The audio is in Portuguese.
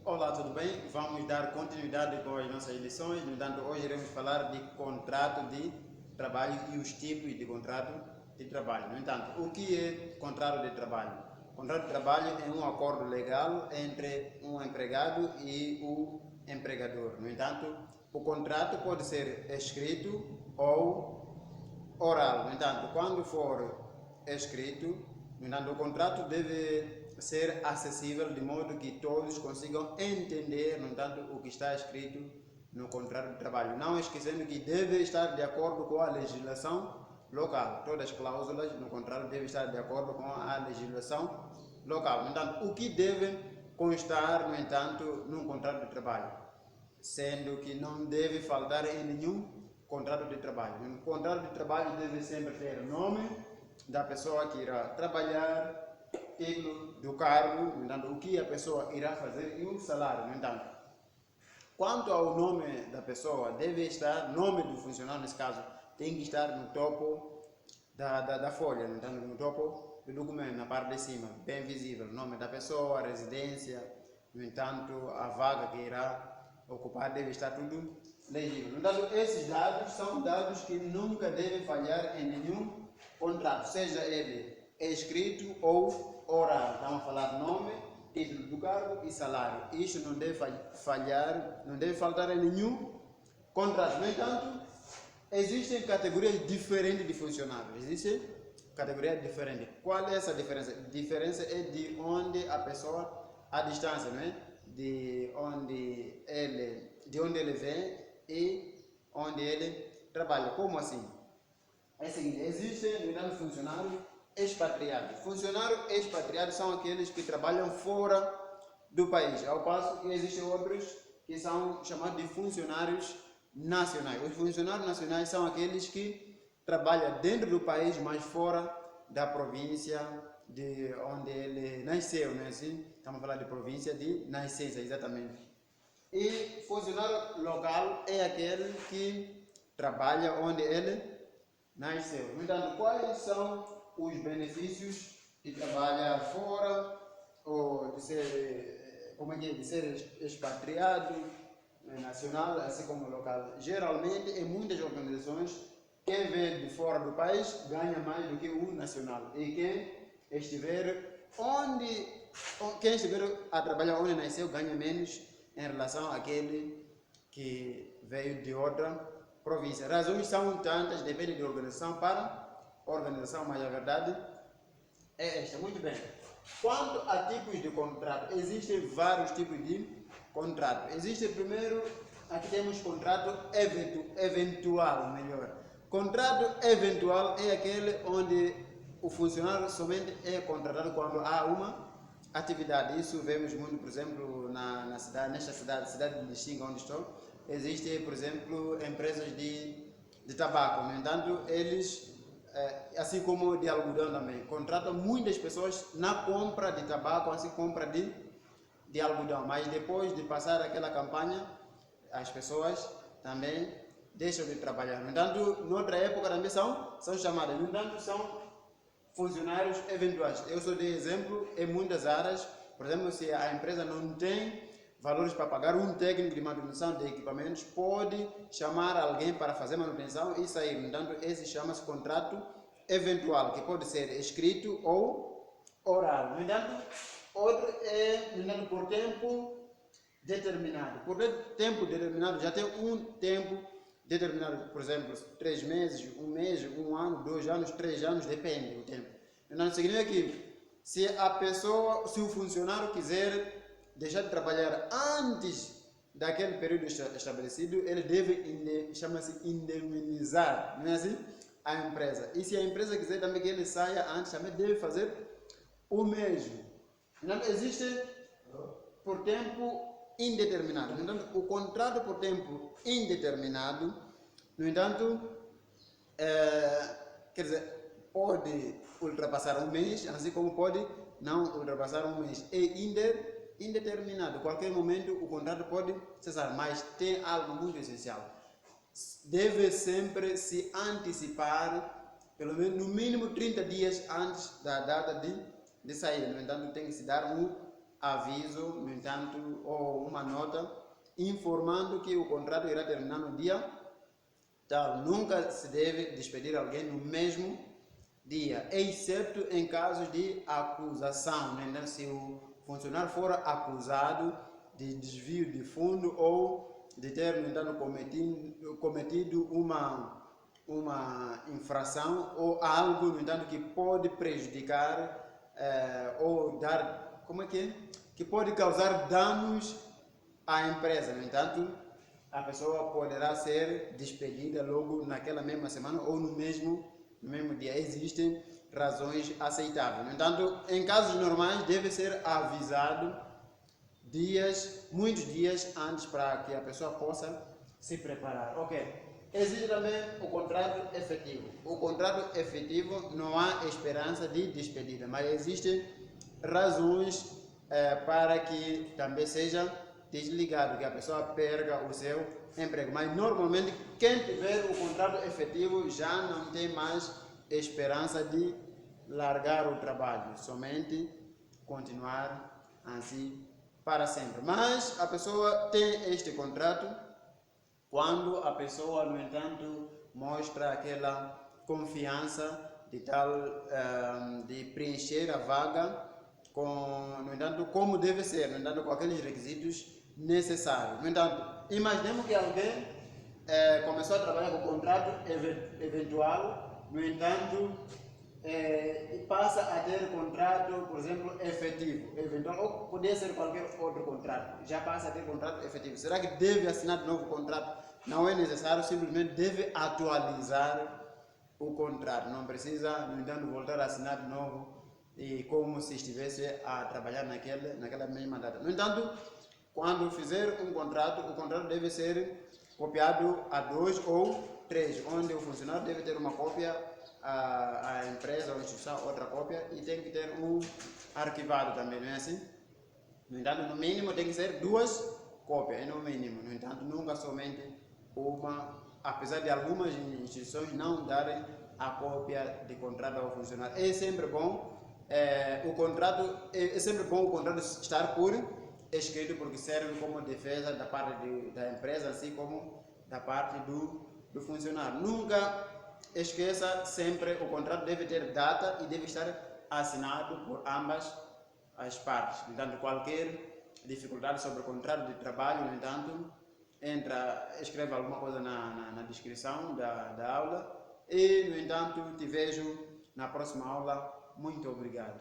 Olá, tudo bem? Vamos dar continuidade com as nossas lições. No entanto, hoje iremos falar de contrato de trabalho e os tipos de contrato de trabalho. No entanto, o que é contrato de trabalho? Contrato de trabalho é um acordo legal entre um empregado e o empregador. No entanto, o contrato pode ser escrito ou oral. No entanto, quando for escrito, no entanto, o contrato deve ser acessível de modo que todos consigam entender, no entanto, o que está escrito no contrato de trabalho. Não esquecendo que deve estar de acordo com a legislação local. Todas as cláusulas no contrato devem estar de acordo com a legislação local. No entanto, o que deve constar, no entanto, num contrato de trabalho? Sendo que não deve faltar em nenhum contrato de trabalho. Um contrato de trabalho deve sempre ter nome da pessoa que irá trabalhar, título do cargo, no entanto, o que a pessoa irá fazer e o salário, no entanto. Quanto ao nome da pessoa, deve estar, nome do funcionário nesse caso, tem que estar no topo da folha, no entanto, no topo do documento, na parte de cima, bem visível, nome da pessoa, residência, no entanto, a vaga que irá ocupar deve estar tudo legível. No entanto, esses dados são dados que nunca devem falhar em nenhum contrato, seja ele escrito ou oral. Estamos a falar nome, título do cargo e salário. Isto não deve falhar, não deve faltar em nenhum contrato. No entanto, existem categorias diferentes de funcionários. Existem categorias diferentes. Qual é essa diferença? A diferença é de onde a pessoa, a distância, não é? De onde ele vem e onde ele trabalha. Como assim? É o seguinte, existem, no entanto, funcionários expatriados. Funcionários expatriados são aqueles que trabalham fora do país, ao passo que existem outros que são chamados de funcionários nacionais. Os funcionários nacionais são aqueles que trabalham dentro do país, mas fora da província de onde ele nasceu, não é assim? Estamos a falar de província de nascença, exatamente. E funcionário local é aquele que trabalha onde ele nasceu. No entanto, quais são os benefícios de trabalhar fora ou de ser, de ser expatriado nacional, assim como local? Geralmente, em muitas organizações, quem vem de fora do país ganha mais do que o nacional. E quem estiver a trabalhar onde nasceu ganha menos em relação àquele que veio de outra província. Razões são tantas, depende de organização para organização, mas a verdade é esta. Muito bem. Quanto a tipos de contrato, existem vários tipos de contrato. Existe primeiro, aqui temos contrato eventual, melhor. Contrato eventual é aquele onde o funcionário somente é contratado quando há uma atividade. Isso vemos muito, por exemplo, nesta cidade de Lixinga, onde estou. Existem, por exemplo, empresas de tabaco. No entanto, eles, assim como de algodão também, contratam muitas pessoas na compra de tabaco, assim compra de algodão. Mas depois de passar aquela campanha, as pessoas também deixam de trabalhar. No entanto, noutra época também são chamadas. No entanto, são funcionários eventuais. Eu só dei exemplo em muitas áreas. Por exemplo, se a empresa não tem valores para pagar um técnico de manutenção de equipamentos, pode chamar alguém para fazer manutenção e sair. No entanto, esse chama-se contrato eventual, que pode ser escrito ou oral. No entanto, outro é, no entanto, por tempo determinado. Por tempo determinado, já tem um tempo determinado, por exemplo, 3 meses, 1 mês, 1 ano, 2 anos, 3 anos, depende do tempo. Então, significa que se o funcionário quiser deixar de trabalhar antes daquele período estabelecido, ele deve, chama-se indemnizar, não é assim? A empresa. E se a empresa quiser também que ele saia antes, também deve fazer o mesmo. Então, existe por tempo indeterminado. No entanto, o contrato por tempo indeterminado, no entanto, quer dizer, pode ultrapassar um mês, assim como pode não ultrapassar um mês. É indeterminado. A qualquer momento o contrato pode cessar, mas tem algo muito essencial. Deve sempre se antecipar, pelo menos no mínimo 30 dias antes da data de saída. No entanto, tem que se dar um aviso, no entanto, ou uma nota informando que o contrato irá terminar no dia tal. Nunca se deve despedir alguém no mesmo dia, exceto em casos de acusação, né? Se o funcionário for acusado de desvio de fundo ou de ter, no entanto, cometido uma infração ou algo, no entanto, que pode prejudicar ou dar, que pode causar danos à empresa. No entanto, a pessoa poderá ser despedida logo naquela mesma semana ou no mesmo dia. Existem razões aceitáveis. No entanto, em casos normais, deve ser avisado muitos dias antes, para que a pessoa possa se preparar. Ok. Existe também o contrato efetivo. O contrato efetivo não há esperança de despedida, mas existem razões para que também seja desligado, que a pessoa perca o seu emprego. Mas normalmente quem tiver o contrato efetivo já não tem mais esperança de largar o trabalho, somente continuar assim para sempre. Mas a pessoa tem este contrato quando a pessoa, no entanto, mostra aquela confiança de preencher a vaga no entanto, como deve ser, no entanto, com aqueles requisitos necessários. No entanto, imaginemos que alguém começou a trabalhar com contrato eventual, no entanto, passa a ter contrato, por exemplo, efetivo, eventual, ou poderia ser qualquer outro contrato, já passa a ter contrato efetivo. Será que deve assinar de novo contrato? Não é necessário, simplesmente deve atualizar o contrato. Não precisa, no entanto, voltar a assinar de novo e como se estivesse a trabalhar naquela mesma data. No entanto, quando fizer um contrato, o contrato deve ser copiado a 2 ou 3, onde o funcionário deve ter uma cópia, a empresa ou a instituição outra cópia, e tem que ter um arquivado também, não é assim? No entanto, no mínimo tem que ser 2 cópias, no mínimo. No entanto, nunca somente uma, apesar de algumas instituições não darem a cópia de contrato ao funcionário. É sempre bom o contrato estar por escrito, porque serve como defesa da parte da empresa, assim como da parte do funcionário. Nunca esqueça, sempre o contrato deve ter data e deve estar assinado por ambas as partes. Portanto, qualquer dificuldade sobre o contrato de trabalho, no entanto, escreve alguma coisa na descrição da aula e, no entanto, te vejo na próxima aula. Muito obrigado.